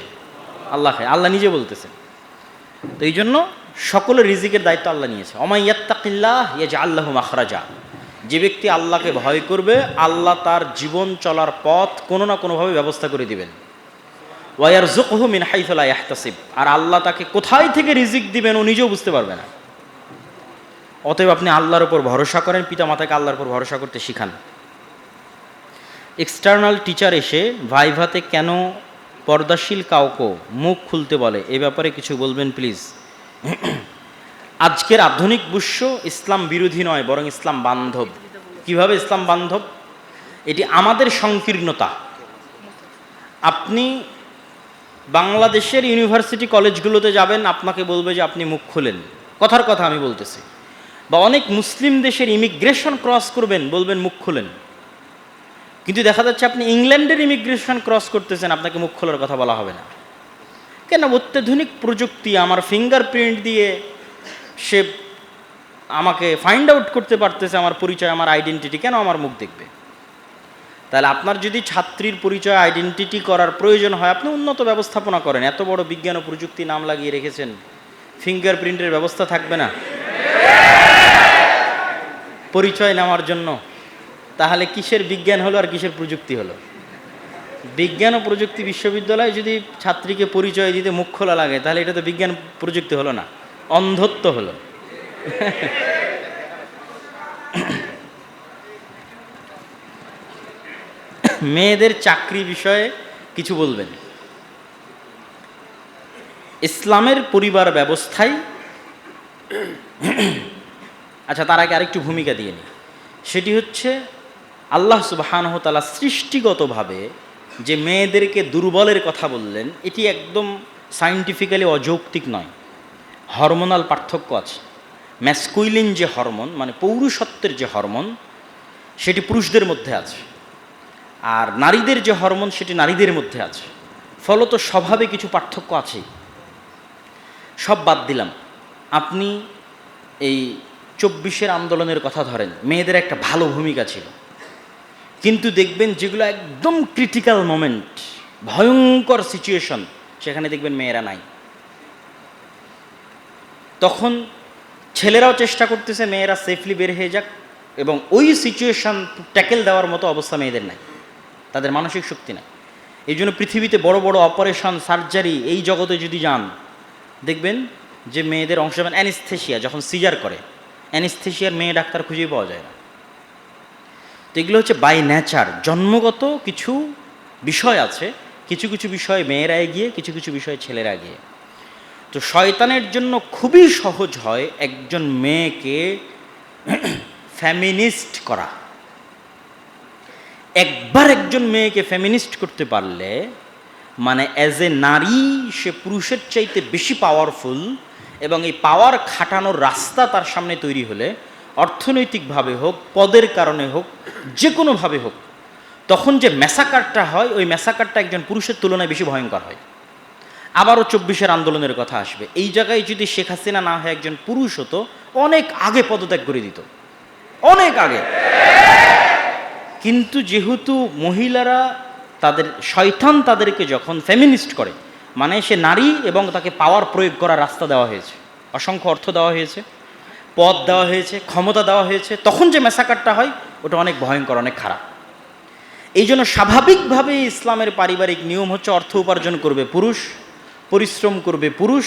আল্লাহ খায়, আল্লাহ নিজে বলতেছে। তো এই জন্য সকলের রিজিকের দায়িত্ব আল্লাহ নিয়েছে। ওমা ইয়াত্তাকিল্লাহ ইয়াজআল লাহু মাখরাজা, যে ব্যক্তি আল্লাহকে ভয় করবে আল্লাহ তার জীবন চলার পথ কোনো না কোনোভাবে ব্যবস্থা করে দিবেন। ওয়া ইয়ারযুকহু মিন হাইথু লা ইয়াহতাসিব, আর আল্লাহ তাকে কোথায় থেকে রিজিক দিবেন ও নিজেও বুঝতে পারবে না। অতএব আপনি আল্লাহর উপর ভরসা করেন, পিতা মাতাকে আল্লাহর উপর ভরসা করতে শিখান। এক্সটার্নাল টিচার এসে ভাইভাতে কেন পর্দাশীল কাউকে মুখ খুলতে বলে, এ ব্যাপারে কিছু বলবেন প্লিজ। আজকের আধুনিক বিশ্ব ইসলাম বিরোধী নয়, বরং ইসলাম বান্ধব। কিভাবে ইসলাম বান্ধব? এটি আমাদের সংকীর্ণতা। আপনি বাংলাদেশের ইউনিভার্সিটি কলেজগুলোতে যাবেন, আপনাকে বলবে যে আপনি মুখ খুলেন, কথার কথা আমি বলতেছি। বা অনেক মুসলিম দেশের ইমিগ্রেশন ক্রস করবেন, বলবেন মুখ খুলেন। কিন্তু দেখা যাচ্ছে আপনি ইংল্যান্ডের ইমিগ্রেশন ক্রস করতেছেন, আপনাকে মুখ খোলার কথা বলা হবে না। কেন? অত্যাধুনিক প্রযুক্তি, আমার ফিঙ্গারপ্রিন্ট দিয়ে সে আমাকে ফাইন্ড আউট করতে পারতেছে আমার পরিচয়, আমার আইডেন্টিটি, কেন আমার মুখ দেখবে? তাহলে আপনার যদি ছাত্রীর পরিচয় আইডেন্টিটি করার প্রয়োজন হয়, আপনি উন্নত ব্যবস্থাপনা করেন। এত বড় বিজ্ঞান ও প্রযুক্তি নাম লাগিয়ে রেখেছেন, ফিঙ্গারপ্রিন্টের ব্যবস্থা থাকবে না পরিচয় নেওয়ার জন্য? তাহলে কিসের বিজ্ঞান হলো আর কিসের প্রযুক্তি হলো? বিজ্ঞান ও প্রযুক্তি বিশ্ববিদ্যালয়ে যদি ছাত্রীকে পরিচয় দিতে মুখ খোলা লাগে, তাহলে এটা তো বিজ্ঞান প্রযুক্তি হলো না, অন্ধত্ব হলো। মেয়েদের চাকরি বিষয়ে কিছু বলবেন। ইসলামের পরিবার ব্যবস্থায়, আচ্ছা তার আগে আরেকটু ভূমিকা দিয়ে নিই। সেটি হচ্ছে আল্লাহ সুবহানাহু ওয়া তাআলা সৃষ্টিগতভাবে যে মেয়েদেরকে দুর্বলের কথা বললেন, এটি একদম সায়েন্টিফিক্যালি অযৌক্তিক নয়। হরমোনাল পার্থক্য আছে। ম্যাসকুইলিন যে হরমোন, মানে পৌরুষত্বের যে হরমোন, সেটি পুরুষদের মধ্যে আছে, আর নারীদের যে হরমোন সেটি নারীদের মধ্যে আছে। ফলত স্বভাবে কিছু পার্থক্য আছে। সব বাদ দিলাম, আপনি এই 24-এর আন্দোলনের কথা ধরেন, মেয়েদের একটা ভালো ভূমিকা ছিল, কিন্তু দেখবেন যেগুলো একদম ক্রিটিক্যাল মোমেন্ট, ভয়ঙ্কর সিচুয়েশন, সেখানে দেখবেন মেয়েরা নাই। তখন ছেলেরাও চেষ্টা করতেছে মেয়েরা সেফলি বের হয়ে যাক, এবং ওই সিচুয়েশন ট্যাকেল দেওয়ার মতো অবস্থা মেয়েদের নাই, তাদের মানসিক শক্তি নাই। এই জন্য পৃথিবীতে বড় বড় অপারেশন, সার্জারি, এই জগতে যদি যান, দেখবেন যে মেয়েদের অংশ, অ্যানেস্থেশিয়া যখন সিজার করে, অ্যানেস্থেশিয়ার মেয়ে ডাক্তার খুঁজেই পাওয়া যায় না। তো এগুলো হচ্ছে বাই নেচার, জন্মগত কিছু বিষয় আছে। কিছু কিছু বিষয়ে মেয়েরা এগিয়ে, কিছু কিছু বিষয়ে ছেলেরা এগিয়ে। তো তো শয়তানের জন্য খুবই সহজ হয় একজন মেয়েকে ফেমিনিস্ট করা। একবার একজন মেয়েকে ফেমিনিস্ট করতে পারলে মানে অ্যাজ এ নারী সে পুরুষের চাইতে বেশি পাওয়ারফুল, এবং এই পাওয়ার খাটানোর রাস্তা তার সামনে তৈরি হলে, অর্থনৈতিকভাবে হোক, পদের কারণে হোক, যে কোনোভাবে হোক, তখন যে ম্যাসাকারটা হয় ওই ম্যাসাকারটা একজন পুরুষের তুলনায় বেশি ভয়ঙ্কর হয়। আবারও 24-এর আন্দোলনের কথা আসবে। এই জায়গায় যদি শেখ হাসিনা না হয় একজন পুরুষ হতো, অনেক আগে পদত্যাগ করে দিত, অনেক আগে। কিন্তু যেহেতু মহিলারা তাদের শয়তান তাদেরকে যখন ফেমিনিস্ট করে, মানে সে নারী এবং তাকে পাওয়ার প্রয়োগ করার রাস্তা দেওয়া হয়েছে, অসংখ্য অর্থ দেওয়া হয়েছে, পদ দেওয়া হয়েছে, ক্ষমতা দেওয়া হয়েছে, তখন যে ম্যাসাকারটা হয় ওটা অনেক ভয়ঙ্কর, অনেক খারাপ। এই জন্য স্বাভাবিকভাবে ইসলামের পারিবারিক নিয়ম হচ্ছে অর্থ উপার্জন করবে পুরুষ, পরিশ্রম করবে পুরুষ,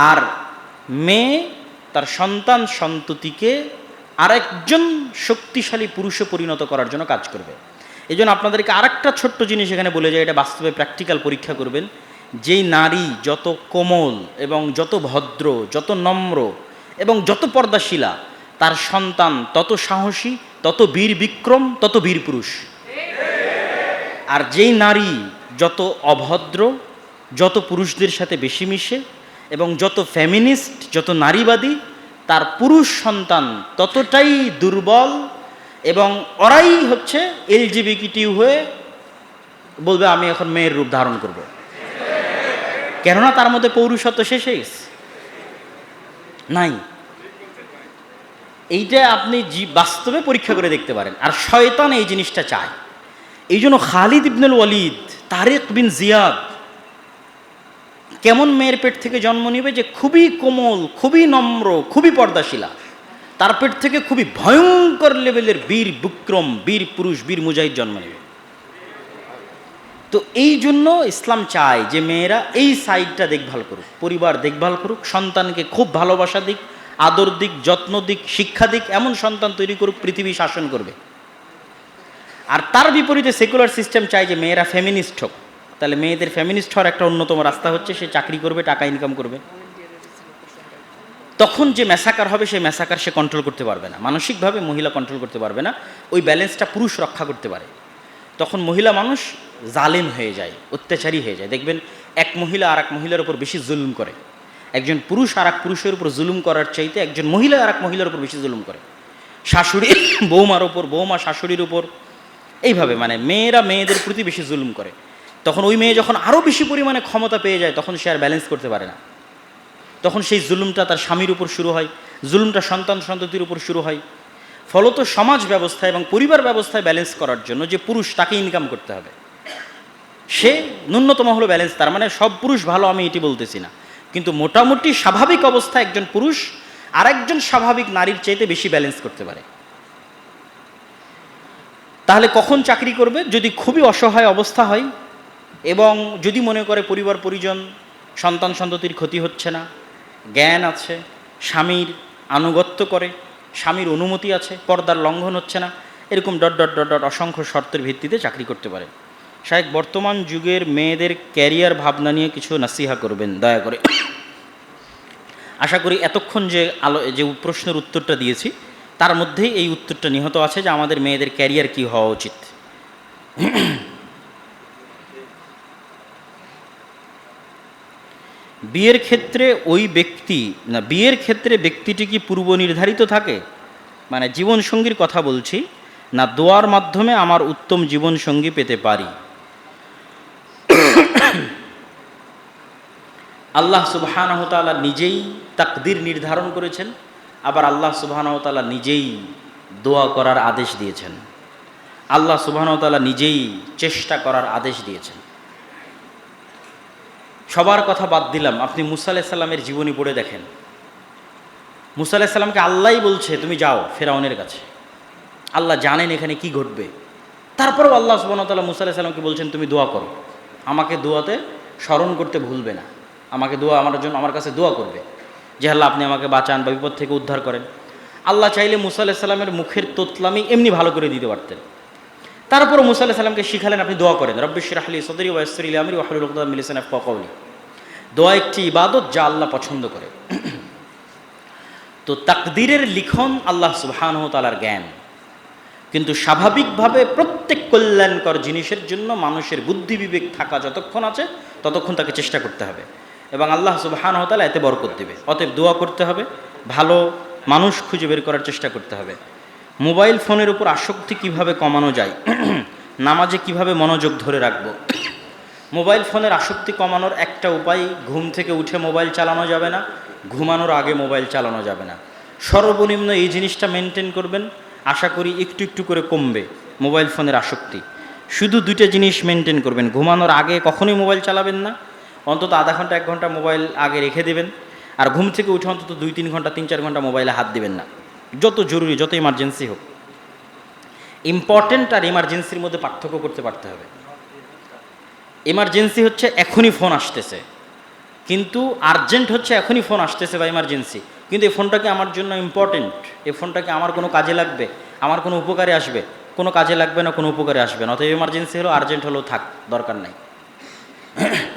আর মেয়ে তার সন্তান সন্ততিকে আরেকজন শক্তিশালী পুরুষে পরিণত করার জন্য কাজ করবে। এই জন্য আপনাদেরকে আরেকটা ছোট্ট জিনিস এখানে বলে যায়, এটা বাস্তবে প্র্যাকটিক্যাল পরীক্ষা করবেন। যেই নারী যত কোমল এবং যত ভদ্র, যত নম্র এবং যত পর্দাশীলা, তার সন্তান তত সাহসী, তত বীর বিক্রম, তত বীর পুরুষ। আর যেই নারী যত অভদ্র, যত পুরুষদের সাথে বেশি মিশে এবং যত ফেমিনিস্ট, যত নারীবাদী, তার পুরুষ সন্তান ততটাই দুর্বল, এবং ওরাই হচ্ছে এলজিবিটিকিউ হয়ে বলবে আমি এখন মেয়ের রূপ ধারণ করব, কেননা তার মধ্যে পৌরুষত্ব শেষ হয়ে গেছে, নাই। এইটা আপনি বাস্তবে পরীক্ষা করে দেখতে পারেন। আর শয়তান এই জিনিসটা চায়। এই জন্য খালিদ ইবনুল ওয়ালিদ, তারিক বিন জিয়াদ কেমন মেয়ের পেট থেকে জন্ম নেবে যে খুবই কোমল, খুবই নম্র, খুবই পর্দাশীলা, তার পেট থেকে খুবই ভয়ঙ্কর লেভেলের বীর বিক্রম, বীর পুরুষ, বীর মুজাহিদ জন্ম নেবে। তো এই জন্য ইসলাম চায় যে মেয়েরা এই সাইডটা দেখভাল করুক, পরিবার দেখভাল করুক, সন্তানকে খুব ভালোবাসা দিক, আদর দিক, যত্ন দিক, শিক্ষা দিক, এমন সন্তান তৈরি করুক পৃথিবী শাসন করবে। আর তার বিপরীতে সেকুলার সিস্টেম চায় যে মেয়েরা ফেমিনিস্ট হোক। তাহলে মেয়েদের ফেমিনিস্ট হওয়ার একটা অন্যতম রাস্তা হচ্ছে সে চাকরি করবে, টাকা ইনকাম করবে। তখন যে ম্যাসাকার হবে সেই ম্যাসাকার সে কন্ট্রোল করতে পারবে না, মানসিকভাবে মহিলা কন্ট্রোল করতে পারবে না, ওই ব্যালেন্সটা পুরুষ রক্ষা করতে পারে। তখন মহিলা মানুষ জালেম হয়ে যায়, অত্যাচারী হয়ে যায়। দেখবেন এক মহিলা আর এক মহিলার উপর বেশি জুলুম করে, একজন পুরুষ আর এক পুরুষের উপর জুলুম করার চাইতে একজন মহিলা আর এক মহিলার উপর বেশি জুলুম করে, শাশুড়ি বৌমার উপর, বৌমা শাশুড়ির উপর, এইভাবে মানে মেয়েরা মেয়েদের প্রতি বেশি জুলুম করে। তখন ওই মেয়ে যখন আরও বেশি পরিমাণে ক্ষমতা পেয়ে যায় তখন সে আর ব্যালেন্স করতে পারে না, তখন সেই জুলুমটা তার স্বামীর উপর শুরু হয়, জুলুমটা সন্তান সন্ততির উপর শুরু হয়। ফলত সমাজ ব্যবস্থা এবং পরিবার ব্যবস্থায় ব্যালেন্স করার জন্য যে পুরুষ, তাকে ইনকাম করতে হবে, সে ন্যূনতম হলো ব্যালেন্স। তার মানে সব পুরুষ ভালো আমি এটি বলতেছি না, কিন্তু মোটামুটি স্বাভাবিক অবস্থায় একজন পুরুষ আরেকজন স্বাভাবিক নারীর চাইতে বেশি ব্যালেন্স করতে পারে। তাহলে কখন চাকরি করবে? যদি খুবই অসহায় অবস্থা হয় এবং যদি মনে করে পরিবার পরিজন, সন্তান সন্ততির ক্ষতি হচ্ছে না, জ্ঞান আছে, স্বামীর আনুগত্য করে, স্বামীর অনুমতি আছে, পর্দার লঙ্ঘন হচ্ছে না, এরকম ডট ডট ডট ডট অসংখ্য শর্তের ভিত্তিতে চাকরি করতে পারে। শায়েখ বর্তমান যুগের মেয়েদের ক্যারিয়ার ভাবনা নিয়ে কিছু নাসিহা করবেন দয়া করে। আশা করি এতক্ষণ যে প্রশ্নের উত্তরটা দিয়েছি তার মধ্যেই এই উত্তরটা নিহত আছে যে আমাদের মেয়েদের ক্যারিয়ার কি হওয়া উচিত। বিয়ের ক্ষেত্রে ব্যক্তিটি কি পূর্ব নির্ধারিত থাকে? মানে জীবনসঙ্গীর কথা বলছি না, দোয়ার মাধ্যমে আমার উত্তম জীবনসঙ্গী পেতে পারি? আল্লাহ সুবহানাহু ওয়া তাআলা নিজেই তাকদীর নির্ধারণ করেছেন, আবার আল্লাহ সুবহানাহু ওয়া তাআলা নিজেই দোয়া করার আদেশ দিয়েছেন, আল্লাহ সুবহানাহু ওয়া তাআলা নিজেই চেষ্টা করার আদেশ দিয়েছেন। সবার কথা বাদ দিলাম, আপনি মুসা আলাইহিস সালামের জীবনী পড়ে দেখেন। মুসা আলাইহিস সালামকে আল্লাহই বলছে তুমি যাও ফেরাউনের কাছে, আল্লাহ জানেন এখানে কি ঘটবে, তারপরেও আল্লাহ সুবহানাহু ওয়া তাআলা মুসা আলাইহিস সালামকে বলছেন তুমি দোয়া করো, আমাকে দোয়াতে স্মরণ করতে ভুলবে না, আমাকে আমার কাছে দোয়া করবে যে আল্লাহ আপনি আমাকে বাঁচান বা বিপদ থেকে উদ্ধার করেন। আল্লাহ চাইলে মুসা আলাইহিস সালামের মুখের তোতলামি এমনি ভালো করে দিতে পারতেন, তারপরও মুসা আলাইহিস সালামকে শিখালেন আপনি দোয়া করেন রব্বি ইশরাহ লি সাদরি ওয়া ইয়াসসির লি আমরি ওয়াহলুল উকদাতাম মিন লিসানি ইয়াফকাহু কাওলি। দোয়া একটি ইবাদত যা আল্লাহ পছন্দ করে। তো তাকদীরের লিখন আল্লাহ সুবহানাহু ওয়া তাআলার জ্ঞান, কিন্তু স্বাভাবিকভাবে প্রত্যেক কল্যাণকর জিনিসের জন্য মানুষের বুদ্ধি বিবেক থাকা যতক্ষণ আছে ততক্ষণ তাকে চেষ্টা করতে হবে, এবং আল্লাহ সুবহানাহু ওয়া তাআলা এতে বরকত দিবে। অতএব দোয়া করতে হবে, ভালো মানুষ খুঁজে বের করার চেষ্টা করতে হবে। মোবাইল ফোনের উপর আসক্তি কিভাবে কমানো যায়, নামাজে কিভাবে মনোযোগ ধরে রাখবো। মোবাইল ফোনের আসক্তি কমানোর একটা উপায়, ঘুম থেকে উঠে মোবাইল চালানো যাবে না, ঘুমানোর আগে মোবাইল চালানো যাবে না। সর্বনিম্ন এই জিনিসটা মেনটেন করবেন, আশা করি একটু একটু করে কমবে মোবাইল ফোনের আসক্তি। শুধু দুইটা জিনিস মেনটেন করবেন, ঘুমানোর আগে কখনোই মোবাইল চালাবেন না, অন্তত আধা ঘন্টা 1 ঘন্টা মোবাইল আগে রেখে দেবেন, আর ঘুম থেকে উঠে অন্তত 2-3 ঘন্টা 3-4 ঘন্টা মোবাইলে হাত দিবেন না, যত জরুরি যত ইমার্জেন্সি হোক। ইম্পর্টেন্ট আর ইমার্জেন্সির মধ্যে পার্থক্য করতে পারতে হবে। এমার্জেন্সি হচ্ছে এখনই ফোন আসতেছে, কিন্তু আর্জেন্ট হচ্ছে এখনই ফোন আসতেছে বা ইমার্জেন্সি, কিন্তু এই ফোনটা কি আমার জন্য ইম্পর্টেন্ট, এই ফোনটা কি আমার কোনো কাজে লাগবে, আমার কোনো উপকারে আসবে, কোনো কাজে লাগবে না, কোনো উপকারে আসবে না। অতএব এমার্জেন্সি হলো, আর্জেন্ট হলো থাক, দরকার নাই।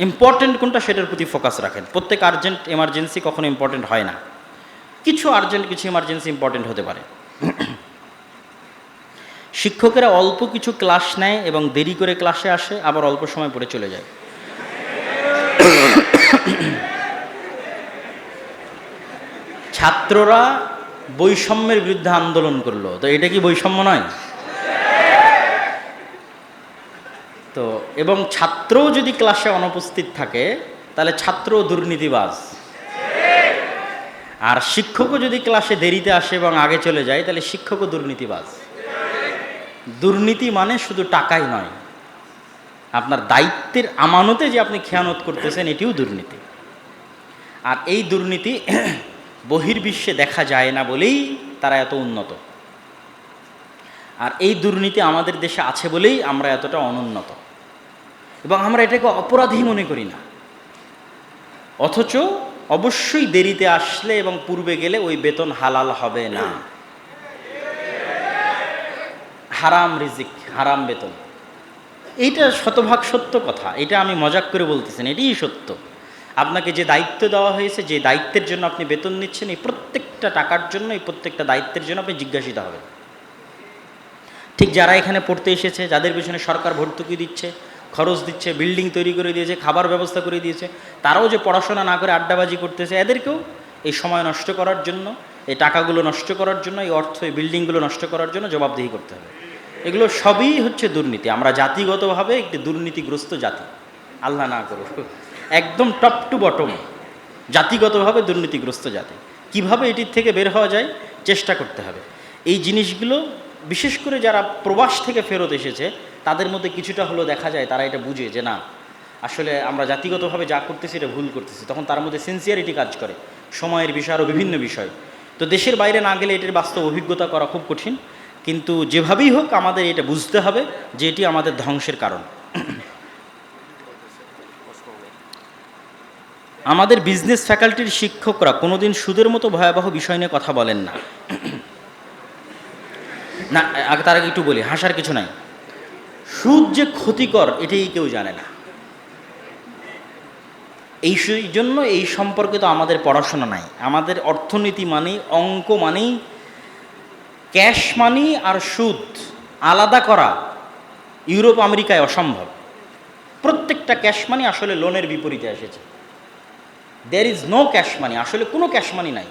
ইম্পর্টেন্ট কোনটা সেটার প্রতি ফোকাস রাখেন। প্রত্যেক আর্জেন্ট এমার্জেন্সি কখনো ইম্পর্টেন্ট হয় না, কিছু আর্জেন্ট কিছু এমার্জেন্সি ইম্পর্টেন্ট হতে পারে। শিক্ষকেরা অল্প কিছু ক্লাস নেয় এবং দেরি করে ক্লাসে আসে, আবার অল্প সময় পরে চলে যায়। ছাত্ররা বৈষম্যের বিরুদ্ধে আন্দোলন করলো, তো এটা কি বৈষম্য নয়? তো এবং ছাত্রও যদি ক্লাসে অনুপস্থিত থাকে তাহলে ছাত্রও দুর্নীতিবাজ, আর শিক্ষকও যদি ক্লাসে দেরিতে আসে এবং আগে চলে যায় তাহলে শিক্ষকও দুর্নীতিবাজ। দুর্নীতি মানে শুধু টাকাই নয়, আপনার দায়িত্বের আমানতে যে আপনি খেয়ানত করতেছেন এটিও দুর্নীতি। আর এই দুর্নীতি বহির্বিশ্বে দেখা যায় না বলেই তারা এত উন্নত, আর এই দুর্নীতি আমাদের দেশে আছে বলেই আমরা এতটা অনুন্নত, এবং আমরা এটাকে অপরাধী মনে করি না। অথচ অবশ্যই দেরিতে আসলে এবং পূর্বে গেলে ওই বেতন হালাল হবে না, হারাম রিজিক, হারাম বেতন। এইটা শতভাগ সত্য কথা, এটা আমি মজাক করে বলতেছি না, এটাই সত্য। আপনাকে যে দায়িত্ব দেওয়া হয়েছে, যে দায়িত্বের জন্য আপনি বেতন নিচ্ছেন, এই প্রত্যেকটা টাকার জন্য, এই প্রত্যেকটা দায়িত্বের জন্য আপনি জিজ্ঞাসিত হবেন। ঠিক যারা এখানে পড়তে এসেছে, যাদের পিছনে সরকার ভর্তুকি দিচ্ছে, খরচ দিচ্ছে, বিল্ডিং তৈরি করে দিয়েছে, খাবার ব্যবস্থা করে দিয়েছে, তারাও যে পড়াশোনা না করে আড্ডাবাজি করতেছে, এদেরকেও এই সময় নষ্ট করার জন্য, এই টাকাগুলো নষ্ট করার জন্য, এই অর্থ, এই বিল্ডিংগুলো নষ্ট করার জন্য জবাবদিহি করতে হবে। এগুলো সবই হচ্ছে দুর্নীতি। আমরা জাতিগতভাবে একটি দুর্নীতিগ্রস্ত জাতি, আল্লাহ না করুক, একদম টপ টু বটম জাতিগতভাবে দুর্নীতিগ্রস্ত জাতি। কিভাবে এটির থেকে বের হওয়া যায় চেষ্টা করতে হবে। এই জিনিসগুলো বিশেষ করে যারা প্রবাস থেকে ফেরত এসেছে তাদের মধ্যে কিছুটা হলেও দেখা যায়, তারা এটা বুঝে যে না, আসলে আমরা জাতিগতভাবে যা করতেছি এটা ভুল করতেছি, তখন তার মধ্যে সিনসিয়ারিটি কাজ করে, সময়ের বিষয় আরও বিভিন্ন বিষয়। তো দেশের বাইরে না গেলে এটির বাস্তব অভিজ্ঞতা করা খুব কঠিন, কিন্তু যেভাবেই হোক আমাদের এটা বুঝতে হবে যে এটি আমাদের ধ্বংসের কারণ। আমাদের বিজনেস ফ্যাকাল্টির শিক্ষকরা কোনোদিন সুদের মতো ভয়াবহ বিষয় নিয়ে কথা বলেন না। না, আগে তার আগে একটু বলি, হাসার কিছু নাই। সুদ যে ক্ষতিকর এটাই কেউ জানে না। এই জন্য এই সম্পর্কে তো আমাদের পড়াশোনা নাই। আমাদের অর্থনীতি মানেই, অঙ্ক মানেই ক্যাশ মানি আর সুদ আলাদা করা ইউরোপ আমেরিকায় অসম্ভব। প্রত্যেকটা ক্যাশ মানি আসলে লোনের বিপরীতে এসেছে। There is no cash money, আসলে কোনো ক্যাশ মানি নাই,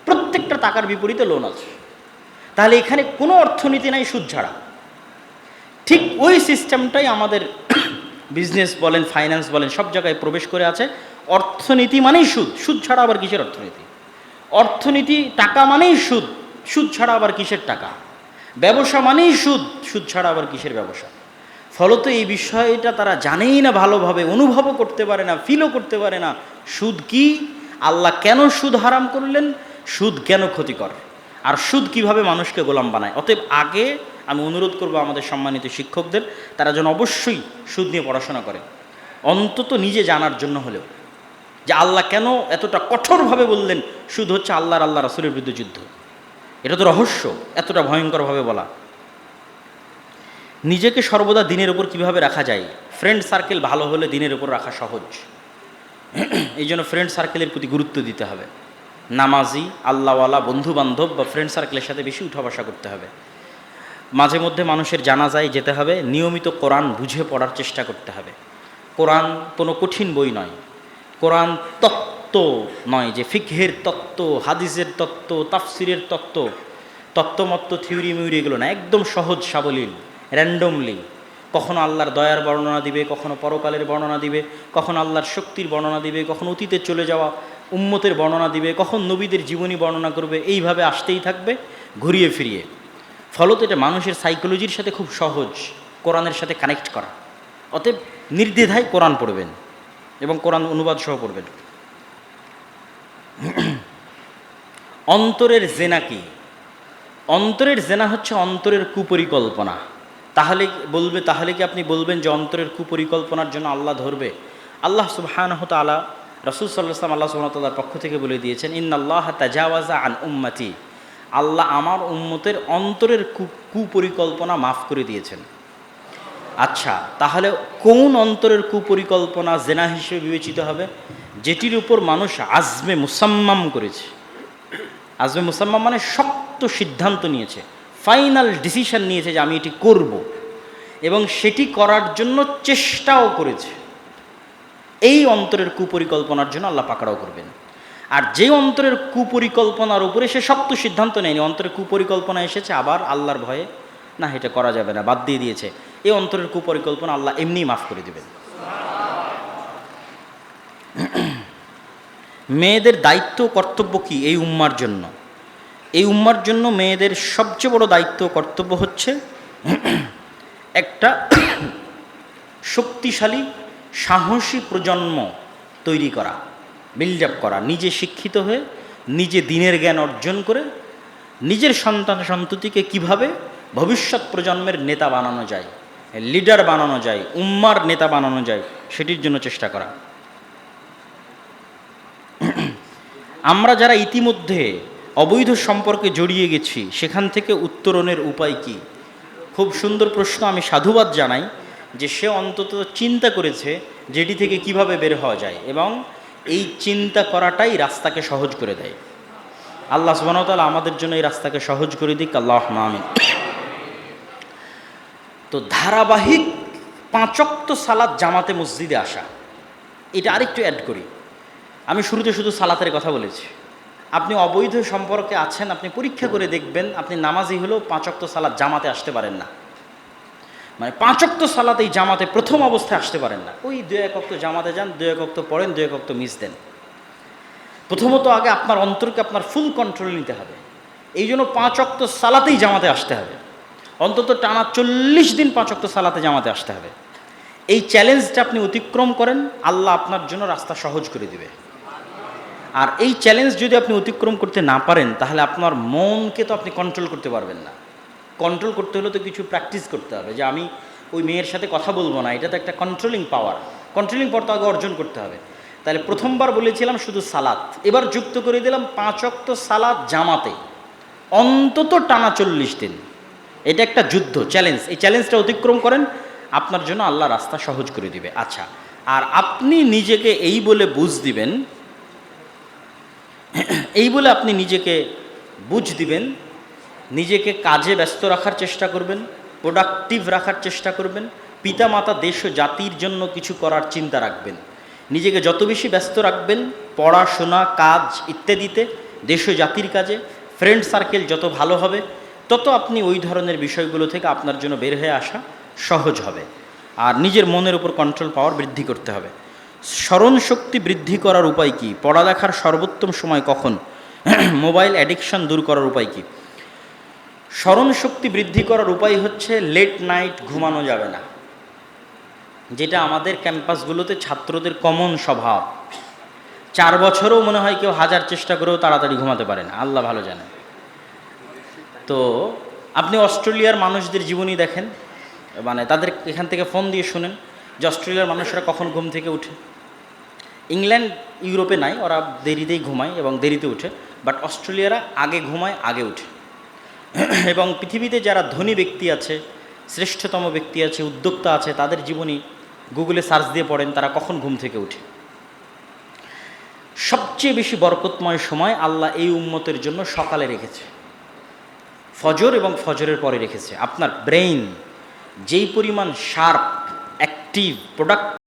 প্রত্যেকটা টাকার বিপরীতে লোন আছে। তাহলে এখানে কোনো অর্থনীতি নাই সুদ ছাড়া। ঠিক ওই সিস্টেমটাই আমাদের বিজনেস বলেন, ফাইন্যান্স বলেন, সব জায়গায় প্রবেশ করে আছে। অর্থনীতি মানেই সুদ, সুদ ছাড়া আবার কিসের অর্থনীতি? অর্থনীতি টাকা মানেই সুদ, সুদ ছাড়া আবার কিসের টাকা? ব্যবসা মানেই সুদ, সুদ ছাড়া আবার কিসের ব্যবসা? ফলত এই বিষয়টা তারা জানেই না ভালোভাবে, অনুভবও করতে পারে না, ফিলও করতে পারে না। সুদ কি, আল্লাহ কেন সুদ হারাম করলেন, সুদ কেন ক্ষতিকর, আর সুদ কিভাবে মানুষকে গোলাম বানায়। অতএব আগে আমি অনুরোধ করব আমাদের সম্মানিত শিক্ষকদের, তারা যেন অবশ্যই সুদ নিয়ে পড়াশোনা করে, অন্তত নিজে জানার জন্য হলেও, যে আল্লাহ কেন এতটা কঠোরভাবে বললেন সুদ হচ্ছে আল্লাহ রাসূলের বিরুদ্ধে যুদ্ধ। এটা তো রহস্য, এতটা ভয়ঙ্করভাবে বলা। নিজেকে সর্বদা দিনের উপর কিভাবে রাখা যায়? ফ্রেন্ড সার্কেল ভালো হলে দিনের উপর রাখা সহজ। এই জন্য ফ্রেন্ড সার্কেলের প্রতি গুরুত্ব দিতে হবে। নামাজি, আল্লাহওয়ালা বন্ধুবান্ধব বা ফ্রেন্ড সার্কেলের সাথে বেশি উঠা বসা করতে হবে। মাঝে মধ্যে মানুষের জানাজায় যেতে হবে, নিয়মিত কোরআন বুঝে পড়ার চেষ্টা করতে হবে। কোরআন কোনো কঠিন বই নয়, কোরআন তত্ত্ব নয় যে ফিকহের তত্ত্ব, হাদিসের তত্ত্ব, তাফসিরের তত্ত্ব, তত্ত্বমত্ত থিওরি মিউরি এগুলো না, একদম সহজ সাবলীল, র্যান্ডমলি। কখনো আল্লাহর দয়ার বর্ণনা দিবে, কখনো পরকালের বর্ণনা দিবে, কখনো আল্লাহর শক্তির বর্ণনা দিবে, কখনো অতীতে চলে যাওয়া উম্মতের বর্ণনা দিবে, কখন নবীদের জীবনী বর্ণনা করবে। এইভাবে আসতেই থাকবে ঘুরিয়ে ফিরিয়ে। ফলত এটা মানুষের সাইকোলজির সাথে খুব সহজ কোরআনের সাথে কানেক্ট করা। অতএব নির্দ্বিধায় কোরআন পড়বেন এবং কোরআন অনুবাদ সহ পড়বেন। অন্তরের জেনা কি? অন্তরের জেনা হচ্ছে অন্তরের কুপরিকল্পনা। তাহলে কি আপনি বলবেন যে অন্তরের কুপরিকল্পনার জন্য আল্লাহ ধরবে? আল্লাহ সুবহানাহু তাআলা, রাসূল সাল্লাল্লাহু আলাইহি ওয়াসাল্লাম আল্লাহ সুবহানাহু ওয়া তাআলার পক্ষ থেকে বলে দিয়েছেন, ইন্নাল্লাহা তাজাওয়াজা আন উম্মতি, আল্লাহ আমার উম্মতের অন্তরের কুপরিকল্পনা মাফ করে দিয়েছেন। আচ্ছা, তাহলে কোন অন্তরের কুপরিকল্পনা জেনা হিসেবে বিবেচিত হবে? যেটির উপর মানুষ আজমে মুসাম্মাম করেছে। আজমে মুসাম্মাম মানে শক্ত সিদ্ধান্ত নিয়েছে, ফাইনাল ডিসিশন নিয়েছে যে আমি এটি করব, এবং সেটি করার জন্য চেষ্টাও করেছে। এই অন্তরের কুপরিকল্পনার জন্য আল্লাহ পাকড়াও করবেন। আর যে অন্তরের কুপরিকল্পনার উপরে সে শক্ত সিদ্ধান্ত নেয়নি, অন্তরের কুপরিকল্পনা এসেছে আবার আল্লাহর ভয়ে, না এটা করা যাবে না, বাদ দিয়ে দিয়েছে, এই অন্তরের কুপরিকল্পনা আল্লাহ এমনিই মাফ করে দেবেন। মেয়েদের দায়িত্ব কর্তব্য কি এই উম্মার জন্য? এই উম্মার জন্য মেয়েদের সবচেয়ে বড় দায়িত্ব কর্তব্য হচ্ছে একটা শক্তিশালী সাহসী প্রজন্ম তৈরি করা, বিল্ড আপ করা। নিজে শিক্ষিত হয়ে, নিজে দিনের জ্ঞান অর্জন করে, নিজের সন্তান সন্ততিকে কিভাবে ভবিষ্যৎ প্রজন্মের নেতা বানানো যায়, লিডার বানানো যায়, উম্মার নেতা বানানো যায়, সেটির জন্য চেষ্টা করা। আমরা যারা ইতিমধ্যে অবৈধ সম্পর্কে জড়িয়ে গেছি, সেখান থেকে উত্তরণের উপায় কি? খুব সুন্দর প্রশ্ন। আমি সাধুবাদ জানাই যে সে অন্তত চিন্তা করেছে যেটি থেকে কিভাবে বের হওয়া যায়, এবং এই চিন্তা করাটাই রাস্তাকে সহজ করে দেয়। আল্লাহ সুবহানাহু ওয়া তাআলা আমাদের জন্য এই রাস্তাকে সহজ করে দিক, আল্লাহুম্মা আমিন। তো ধারাবাহিক 5 ওয়াক্ত সালাত জামাতে মসজিদে আসা, এটা আরেকটু অ্যাড করি। আমি শুরুতে শুধু সালাতের কথা বলেছি। আপনি অবৈধ সম্পর্কে আছেন, আপনি পরীক্ষা করে দেখবেন আপনি নামাজি হলেও 5 ওয়াক্ত সালাত জামাতে আসতে পারেন না। মানে 5 ওয়াক্ত সালাত এই জামাতে প্রথম অবস্থায় আসতে পারেন না। ওই 2-1 ওয়াক্ত জামাতে যান, 2-1 ওয়াক্ত পড়েন, 2-1 ওয়াক্ত মিস দেন। প্রথমত আগে আপনার অন্তরকে আপনার ফুল কন্ট্রোল নিতে হবে। এই জন্য 5 ওয়াক্ত সালাতেই জামাতে আসতে হবে। অন্তত টানা 40 দিন 5 ওয়াক্ত সালাতে জামাতে আসতে হবে। এই চ্যালেঞ্জটা আপনি অতিক্রম করেন, আল্লাহ আপনার জন্য রাস্তা সহজ করে দিবে। আর এই চ্যালেঞ্জ যদি আপনি অতিক্রম করতে না পারেন, তাহলে আপনার মনকে তো আপনি কন্ট্রোল করতে পারবেন না। কন্ট্রোল করতে হলে তো কিছু প্র্যাকটিস করতে হবে, যে আমি ওই মেয়ের সাথে কথা বলবো না, এটা তো একটা কন্ট্রোলিং পাওয়ার। কন্ট্রোলিং পাওয়ার তো আগে অর্জন করতে হবে। তাহলে প্রথমবার বলেছিলাম শুধু সালাত, এবার যুক্ত করে দিলাম 5 ওয়াক্ত সালাত জামাতে অন্তত টানা 40 দিন। এটা একটা যুদ্ধ, চ্যালেঞ্জ। এই চ্যালেঞ্জটা অতিক্রম করেন, আপনার জন্য আল্লাহ রাস্তা সহজ করে দিবে। আচ্ছা, আর আপনি নিজেকে এই বলে বুঝ দিবেন, এই বলে আপনি নিজেকে বুঝ দিবেন, নিজেকে কাজে ব্যস্ত রাখার চেষ্টা করবেন, প্রোডাক্টিভ রাখার চেষ্টা করবেন, পিতামাতা দেশ ও জাতির জন্য কিছু করার চিন্তা রাখবেন। নিজেকে যত বেশি ব্যস্ত রাখবেন পড়াশোনা, কাজ ইত্যাদিতে, দেশ ও জাতির কাজে, ফ্রেন্ড সার্কেল যত ভালো হবে, তত আপনি ওই ধরনের বিষয়গুলো থেকে আপনার জন্য বের হয়ে আসা সহজ হবে। আর নিজের মনের উপর কন্ট্রোল পাওয়ার বৃদ্ধি করতে হবে। স্মরণ শক্তি বৃদ্ধি করার উপায় কি? পড়ালেখার সর্বোত্তম সময় কখন? মোবাইল অ্যাডিকশন দূর করার উপায় কি? স্মরণ শক্তি বৃদ্ধি করার উপায় হচ্ছে লেট নাইট ঘুমানো যাবে না, যেটা আমাদের ক্যাম্পাসগুলোতে ছাত্রদের কমন স্বভাব। 4 বছরও মনে হয় কেউ 1000 চেষ্টা করেও তাড়াতাড়ি ঘুমাতে পারে না, আল্লাহ ভালো জানে। তো আপনি অস্ট্রেলিয়ার মানুষদের জীবনী দেখেন, মানে তাদের এখান থেকে ফোন দিয়ে শুনেন যে অস্ট্রেলিয়ার মানুষরা কখন ঘুম থেকে উঠে। ইংল্যান্ড ইউরোপে নাই, ওরা দেরিতেই ঘুমায় এবং দেরিতে উঠে, বাট অস্ট্রেলিয়ারা আগে ঘুমায়, আগে উঠে। এবং পৃথিবীতে যারা ধনী ব্যক্তি আছে, শ্রেষ্ঠতম ব্যক্তি আছে, উদ্যোক্তা আছে, তাদের জীবনী গুগলে সার্চ দিয়ে পড়েন তারা কখন ঘুম থেকে উঠে। সবচেয়ে বেশি বরকতময় সময় আল্লাহ এই উম্মতের জন্য সকালে রেখেছে, ফজর এবং ফজরের পরে রেখেছে। আপনার ব্রেইন যেই পরিমাণ শার্প, অ্যাক্টিভ, প্রোডাক্ট